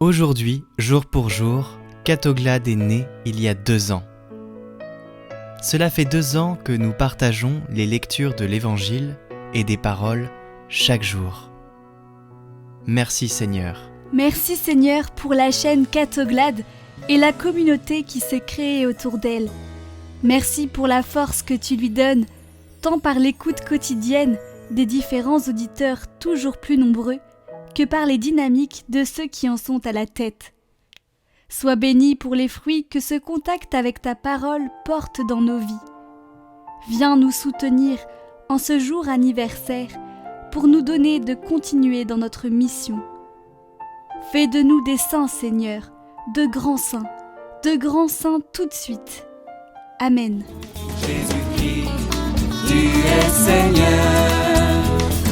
Aujourd'hui, jour pour jour, Catoglade est né il y a 2 ans. Cela fait 2 ans que nous partageons les lectures de l'Évangile et des paroles chaque jour. Merci Seigneur. Merci Seigneur pour la chaîne Catoglade et la communauté qui s'est créée autour d'elle. Merci pour la force que tu lui donnes, tant par l'écoute quotidienne des différents auditeurs toujours plus nombreux, que par les dynamiques de ceux qui en sont à la tête. Sois béni pour les fruits que ce contact avec ta parole porte dans nos vies. Viens nous soutenir en ce jour anniversaire pour nous donner de continuer dans notre mission. Fais de nous des saints, Seigneur, de grands saints tout de suite. Amen. Jésus-Christ, tu es Seigneur,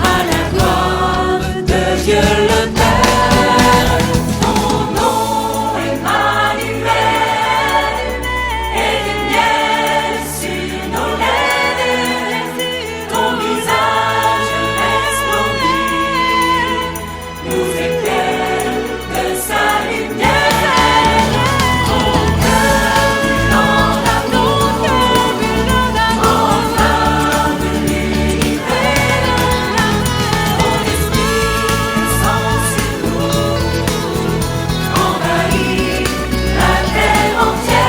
à la gloire de Dieu le Père. Ton nom Emmanuel, et du miel sur nos lèvres. Ton visage resplendit, nous éclaire de sa lumière. Ton cœur brûlant d'amour, enfin de l'univers. Ton esprit descend sur nous, envahit la terre entière.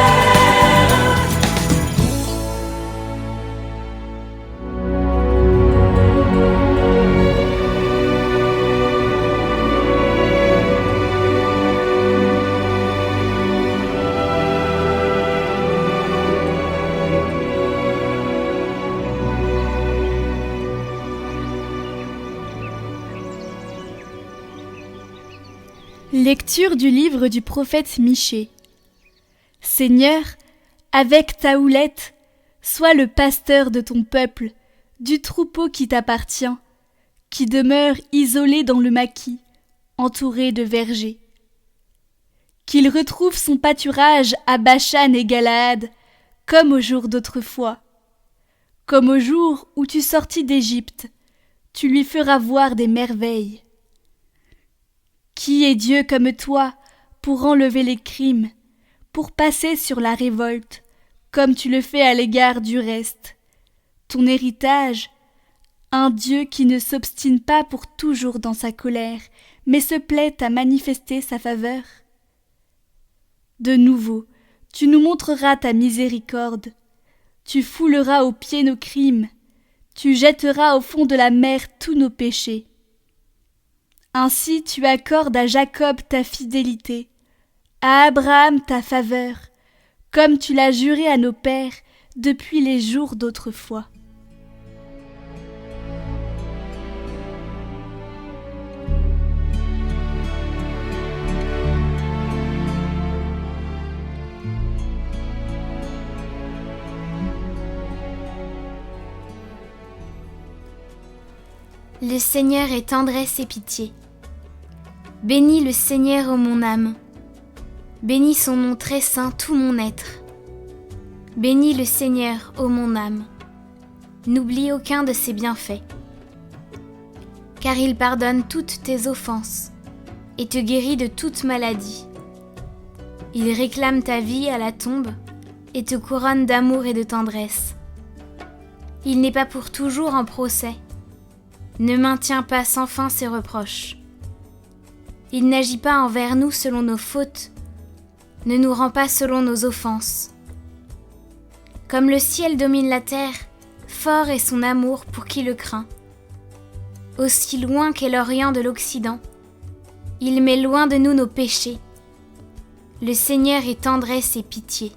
Lecture du livre du prophète Michée. Seigneur, avec ta houlette, sois le pasteur de ton peuple, du troupeau qui t'appartient, qui demeure isolé dans le maquis, entouré de vergers. Qu'il retrouve son pâturage à Bashan et Galaad, comme au jour d'autrefois. Comme au jour où tu sortis d'Égypte, tu lui feras voir des merveilles. Qui est Dieu comme toi pour enlever les crimes, pour passer sur la révolte, comme tu le fais à l'égard du reste? Ton héritage, un Dieu qui ne s'obstine pas pour toujours dans sa colère, mais se plaît à manifester sa faveur. De nouveau, tu nous montreras ta miséricorde, tu fouleras aux pieds nos crimes, tu jetteras au fond de la mer tous nos péchés. Ainsi tu accordes à Jacob ta fidélité, à Abraham ta faveur, comme tu l'as juré à nos pères depuis les jours d'autrefois. Le Seigneur est tendresse et pitié. Bénis le Seigneur, ô mon âme. Bénis son nom très saint, tout mon être. Bénis le Seigneur, ô mon âme. N'oublie aucun de ses bienfaits. Car il pardonne toutes tes offenses et te guérit de toute maladie. Il réclame ta vie à la tombe et te couronne d'amour et de tendresse. Il n'est pas pour toujours en procès. Ne maintient pas sans fin ses reproches. Il n'agit pas envers nous selon nos fautes, ne nous rend pas selon nos offenses. Comme le ciel domine la terre, fort est son amour pour qui le craint. Aussi loin qu'est l'Orient de l'Occident, il met loin de nous nos péchés. Le Seigneur est tendresse et pitié.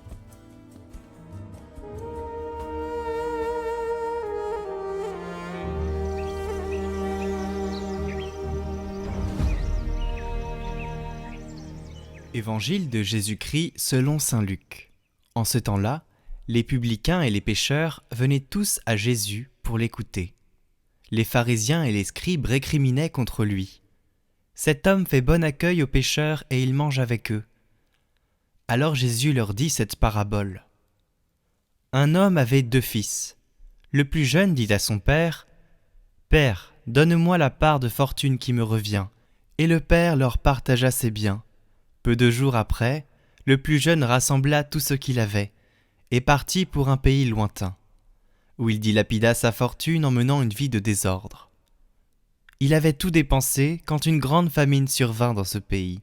Évangile de Jésus-Christ selon saint Luc. En ce temps-là, les publicains et les pécheurs venaient tous à Jésus pour l'écouter. Les pharisiens et les scribes récriminaient contre lui. Cet homme fait bon accueil aux pécheurs et il mange avec eux. Alors Jésus leur dit cette parabole. Un homme avait 2 fils. Le plus jeune dit à son père, « Père, donne-moi la part de fortune qui me revient. » Et le père leur partagea ses biens. Peu de jours après, le plus jeune rassembla tout ce qu'il avait et partit pour un pays lointain, où il dilapida sa fortune en menant une vie de désordre. Il avait tout dépensé quand une grande famine survint dans ce pays,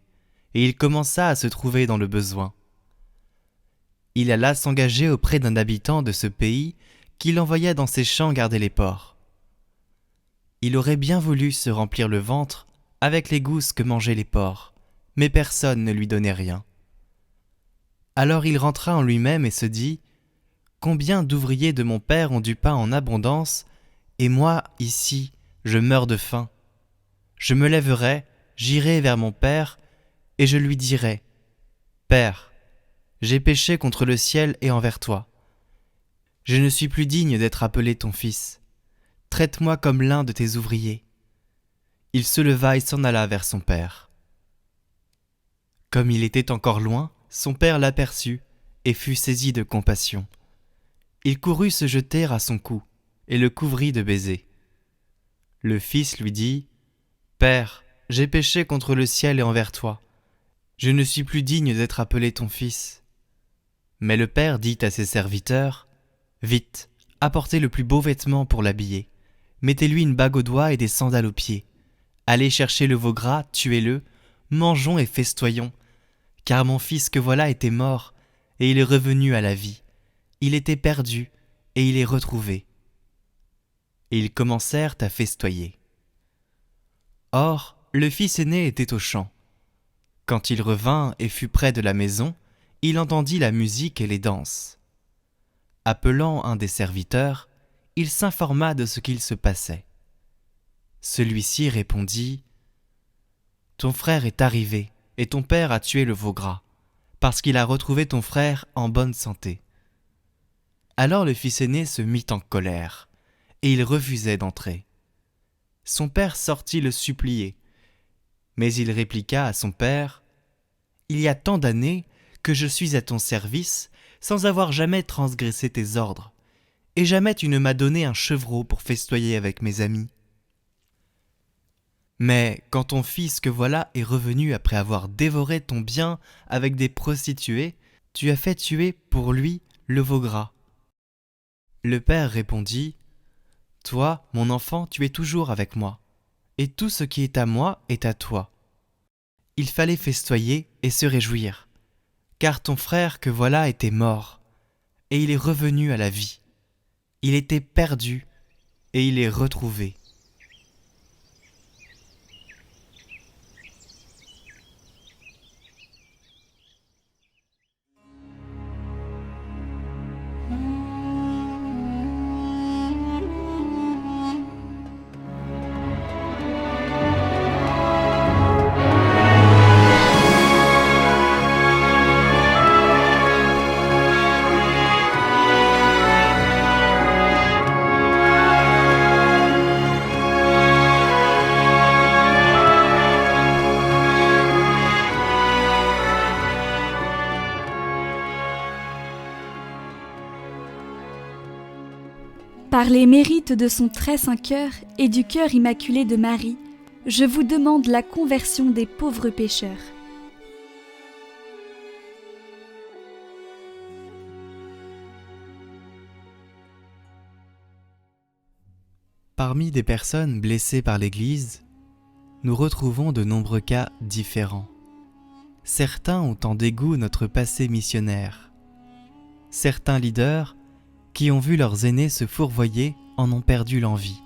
et il commença à se trouver dans le besoin. Il alla s'engager auprès d'un habitant de ce pays qui l'envoya dans ses champs garder les porcs. Il aurait bien voulu se remplir le ventre avec les gousses que mangeaient les porcs, mais personne ne lui donnait rien. Alors il rentra en lui-même et se dit : « Combien d'ouvriers de mon père ont du pain en abondance, et moi, ici, je meurs de faim. Je me lèverai, j'irai vers mon père, et je lui dirai : Père, j'ai péché contre le ciel et envers toi. Je ne suis plus digne d'être appelé ton fils. Traite-moi comme l'un de tes ouvriers. » Il se leva et s'en alla vers son père. Comme il était encore loin, son père l'aperçut et fut saisi de compassion. Il courut se jeter à son cou et le couvrit de baisers. Le fils lui dit : « Père, j'ai péché contre le ciel et envers toi. Je ne suis plus digne d'être appelé ton fils. » Mais le père dit à ses serviteurs : « Vite, apportez le plus beau vêtement pour l'habiller. Mettez-lui une bague au doigt et des sandales aux pieds. Allez chercher le veau gras, tuez-le, mangeons et festoyons. Car mon fils que voilà était mort, et il est revenu à la vie. Il était perdu, et il est retrouvé. » Et ils commencèrent à festoyer. Or, le fils aîné était au champ. Quand il revint et fut près de la maison, il entendit la musique et les danses. Appelant un des serviteurs, il s'informa de ce qu'il se passait. Celui-ci répondit : « Ton frère est arrivé, et ton père a tué le veau gras, parce qu'il a retrouvé ton frère en bonne santé. » Alors le fils aîné se mit en colère, et il refusait d'entrer. Son père sortit le supplier, mais il répliqua à son père : « Il y a tant d'années que je suis à ton service sans avoir jamais transgressé tes ordres, et jamais tu ne m'as donné un chevreau pour festoyer avec mes amis. Mais quand ton fils que voilà est revenu après avoir dévoré ton bien avec des prostituées, tu as fait tuer pour lui le veau gras. » Le père répondit : « Toi, mon enfant, tu es toujours avec moi, et tout ce qui est à moi est à toi. Il fallait festoyer et se réjouir, car ton frère que voilà était mort, et il est revenu à la vie. Il était perdu, et il est retrouvé. » Par les mérites de son très saint cœur et du cœur immaculé de Marie, je vous demande la conversion des pauvres pécheurs. Parmi des personnes blessées par l'Église, nous retrouvons de nombreux cas différents. Certains ont en dégoût notre passé missionnaire. Certains leaders, qui ont vu leurs aînés se fourvoyer, en ont perdu l'envie,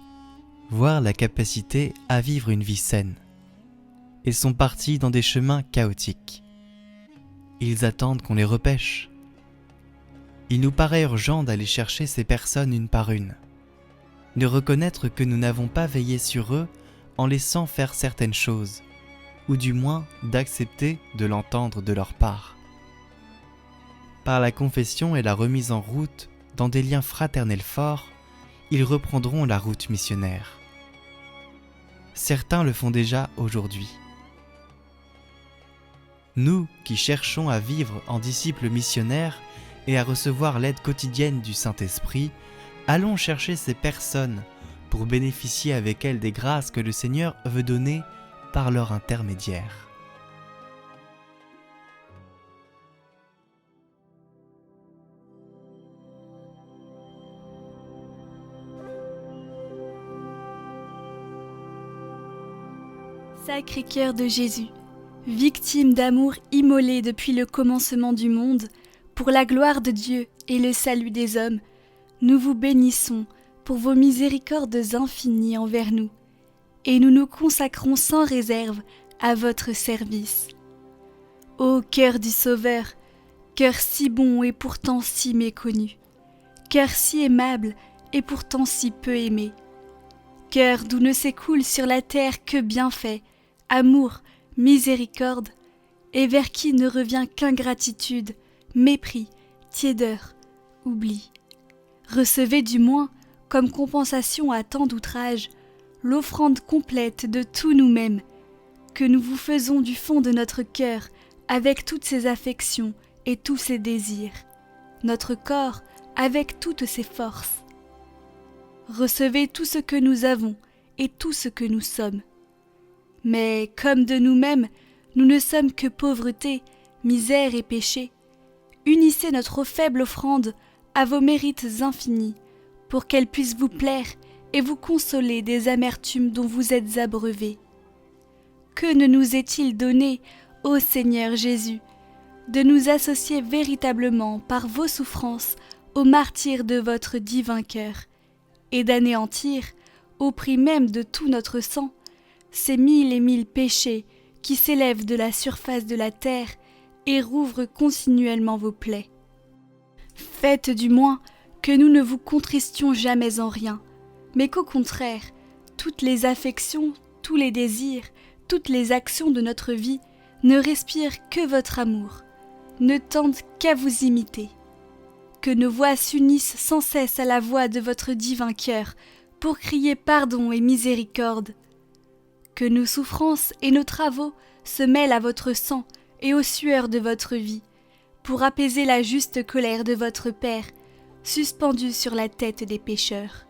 voire la capacité à vivre une vie saine. Ils sont partis dans des chemins chaotiques. Ils attendent qu'on les repêche. Il nous paraît urgent d'aller chercher ces personnes une par une, de reconnaître que nous n'avons pas veillé sur eux en laissant faire certaines choses, ou du moins d'accepter de l'entendre de leur part. Par la confession et la remise en route dans des liens fraternels forts, ils reprendront la route missionnaire. Certains le font déjà aujourd'hui. Nous qui cherchons à vivre en disciples missionnaires et à recevoir l'aide quotidienne du Saint-Esprit, allons chercher ces personnes pour bénéficier avec elles des grâces que le Seigneur veut donner par leur intermédiaire. Sacré-Cœur de Jésus, victime d'amour immolé depuis le commencement du monde, pour la gloire de Dieu et le salut des hommes, nous vous bénissons pour vos miséricordes infinies envers nous, et nous nous consacrons sans réserve à votre service. Ô cœur du Sauveur, cœur si bon et pourtant si méconnu, cœur si aimable et pourtant si peu aimé, cœur d'où ne s'écoule sur la terre que bienfait, amour, miséricorde, et vers qui ne revient qu'ingratitude, mépris, tiédeur, oubli. Recevez du moins, comme compensation à tant d'outrages, l'offrande complète de tous nous-mêmes, que nous vous faisons du fond de notre cœur, avec toutes ses affections et tous ses désirs, notre corps avec toutes ses forces. Recevez tout ce que nous avons et tout ce que nous sommes. Mais comme de nous-mêmes, nous ne sommes que pauvreté, misère et péché, unissez notre faible offrande à vos mérites infinis, pour qu'elle puisse vous plaire et vous consoler des amertumes dont vous êtes abreuvés. Que ne nous est-il donné, ô Seigneur Jésus, de nous associer véritablement par vos souffrances au martyre de votre divin cœur, et d'anéantir, au prix même de tout notre sang, ces 1000 et 1000 péchés qui s'élèvent de la surface de la terre et rouvrent continuellement vos plaies. Faites du moins que nous ne vous contristions jamais en rien, mais qu'au contraire, toutes les affections, tous les désirs, toutes les actions de notre vie ne respirent que votre amour, ne tendent qu'à vous imiter. Que nos voix s'unissent sans cesse à la voix de votre divin cœur pour crier pardon et miséricorde. Que nos souffrances et nos travaux se mêlent à votre sang et aux sueurs de votre vie, pour apaiser la juste colère de votre Père, suspendue sur la tête des pécheurs.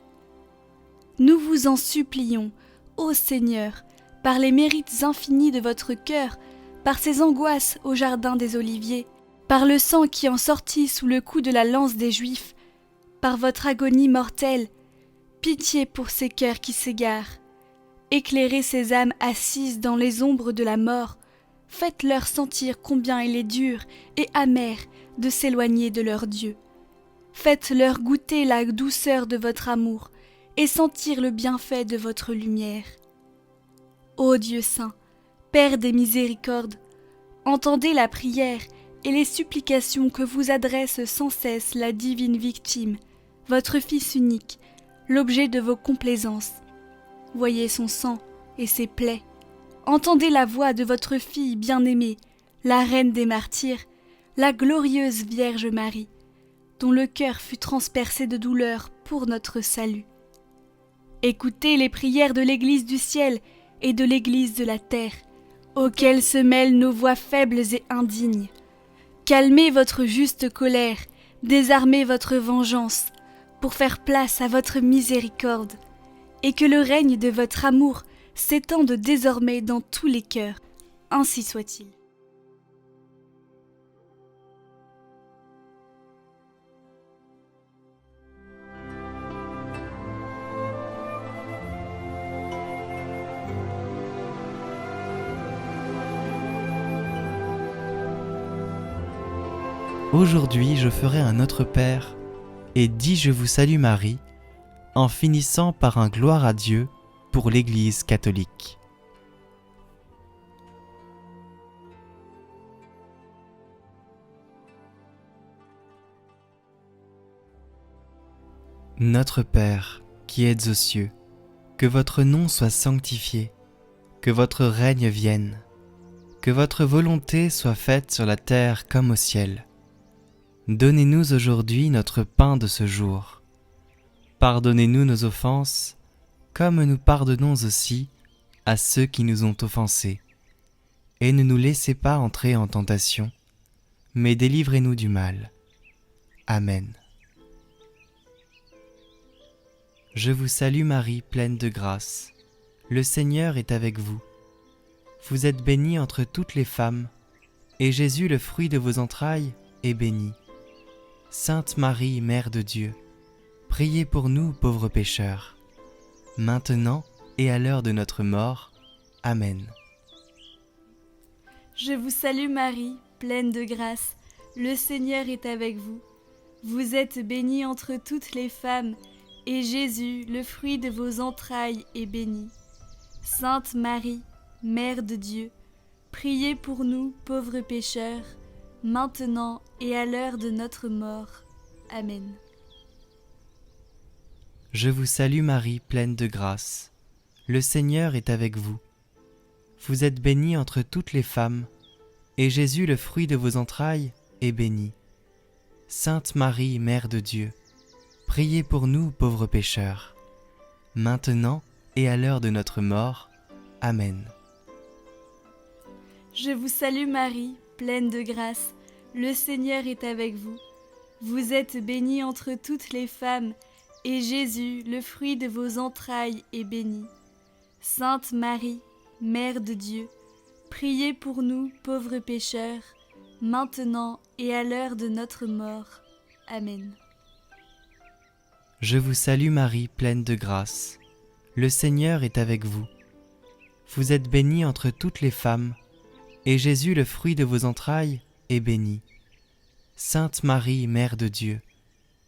Nous vous en supplions, ô Seigneur, par les mérites infinis de votre cœur, par ces angoisses au jardin des Oliviers, par le sang qui en sortit sous le coup de la lance des Juifs, par votre agonie mortelle, pitié pour ces cœurs qui s'égarent. Éclairez ces âmes assises dans les ombres de la mort, faites-leur sentir combien il est dur et amer de s'éloigner de leur Dieu. Faites-leur goûter la douceur de votre amour et sentir le bienfait de votre lumière. Ô Dieu saint, Père des miséricordes, entendez la prière et les supplications que vous adresse sans cesse la divine victime, votre Fils unique, l'objet de vos complaisances. Voyez son sang et ses plaies. Entendez la voix de votre fille bien-aimée, la reine des martyrs, la glorieuse Vierge Marie, dont le cœur fut transpercé de douleur pour notre salut. Écoutez les prières de l'Église du ciel et de l'Église de la terre, auxquelles se mêlent nos voix faibles et indignes. Calmez votre juste colère, désarmez votre vengeance, pour faire place à votre miséricorde, et que le règne de votre amour s'étende désormais dans tous les cœurs. Ainsi soit-il. Aujourd'hui je ferai un Notre Père et dis je vous salue Marie, en finissant par un gloire à Dieu pour l'Église catholique. Notre Père, qui êtes aux cieux, que votre nom soit sanctifié, que votre règne vienne, que votre volonté soit faite sur la terre comme au ciel. Donnez-nous aujourd'hui notre pain de ce jour. Pardonnez-nous nos offenses, comme nous pardonnons aussi à ceux qui nous ont offensés. Et ne nous laissez pas entrer en tentation, mais délivrez-nous du mal. Amen. Je vous salue Marie, pleine de grâce. Le Seigneur est avec vous. Vous êtes bénie entre toutes les femmes, et Jésus, le fruit de vos entrailles, est béni. Sainte Marie, Mère de Dieu, priez pour nous pauvres pécheurs, maintenant et à l'heure de notre mort. Amen. Je vous salue Marie, pleine de grâce, le Seigneur est avec vous. Vous êtes bénie entre toutes les femmes, et Jésus, le fruit de vos entrailles, est béni. Sainte Marie, Mère de Dieu, priez pour nous, pauvres pécheurs, maintenant et à l'heure de notre mort. Amen. Je vous salue Marie, pleine de grâce. Le Seigneur est avec vous. Vous êtes bénie entre toutes les femmes, et Jésus, le fruit de vos entrailles, est béni. Sainte Marie, Mère de Dieu, priez pour nous, pauvres pécheurs, maintenant et à l'heure de notre mort. Amen. Je vous salue Marie, pleine de grâce, le Seigneur est avec vous. Vous êtes bénie entre toutes les femmes, et Jésus, le fruit de vos entrailles, est béni. Sainte Marie, Mère de Dieu, priez pour nous, pauvres pécheurs, maintenant et à l'heure de notre mort. Amen. Je vous salue Marie, pleine de grâce. Le Seigneur est avec vous. Vous êtes bénie entre toutes les femmes, et Jésus, le fruit de vos entrailles, est béni. Sainte Marie, Mère de Dieu,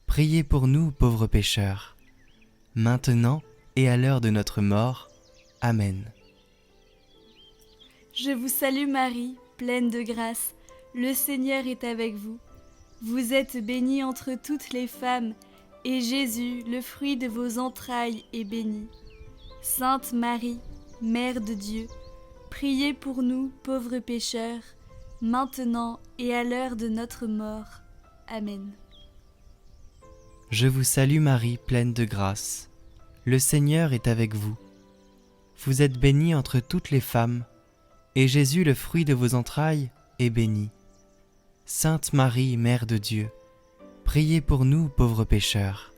priez pour nous, pauvres pécheurs, maintenant et à l'heure de notre mort. Amen. Je vous salue Marie, pleine de grâce, le Seigneur est avec vous. Vous êtes bénie entre toutes les femmes, et Jésus, le fruit de vos entrailles, est béni. Sainte Marie, Mère de Dieu, priez pour nous, pauvres pécheurs, maintenant et à l'heure de notre mort. Amen. Je vous salue Marie, pleine de grâce. Le Seigneur est avec vous. Vous êtes bénie entre toutes les femmes, et Jésus, le fruit de vos entrailles, est béni. Sainte Marie, Mère de Dieu, priez pour nous, pauvres pécheurs,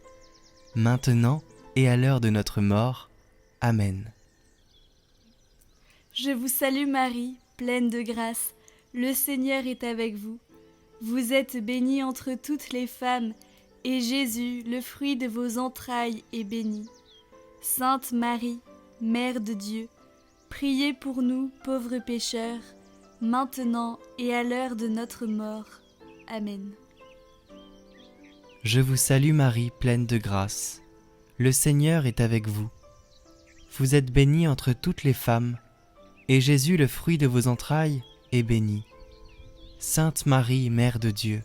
maintenant et à l'heure de notre mort. Amen. Je vous salue Marie, pleine de grâce, le Seigneur est avec vous. Vous êtes bénie entre toutes les femmes, et Jésus, le fruit de vos entrailles, est béni. Sainte Marie, Mère de Dieu, priez pour nous, pauvres pécheurs, maintenant et à l'heure de notre mort. Amen. Je vous salue Marie, pleine de grâce. Le Seigneur est avec vous. Vous êtes bénie entre toutes les femmes, et Jésus, le fruit de vos entrailles, est béni. Sainte Marie, Mère de Dieu,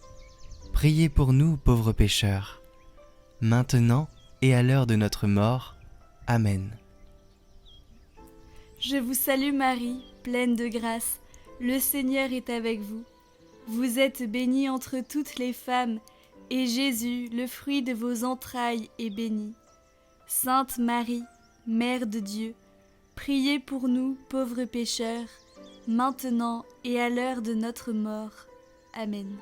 priez pour nous, pauvres pécheurs, maintenant et à l'heure de notre mort. Amen. Je vous salue Marie, pleine de grâce, le Seigneur est avec vous. Vous êtes bénie entre toutes les femmes, et Jésus, le fruit de vos entrailles, est béni. Sainte Marie, Mère de Dieu, priez pour nous, pauvres pécheurs, maintenant et à l'heure de notre mort. Amen.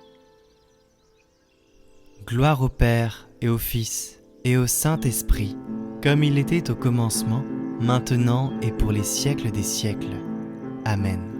Gloire au Père et au Fils et au Saint-Esprit, comme il était au commencement, maintenant et pour les siècles des siècles. Amen.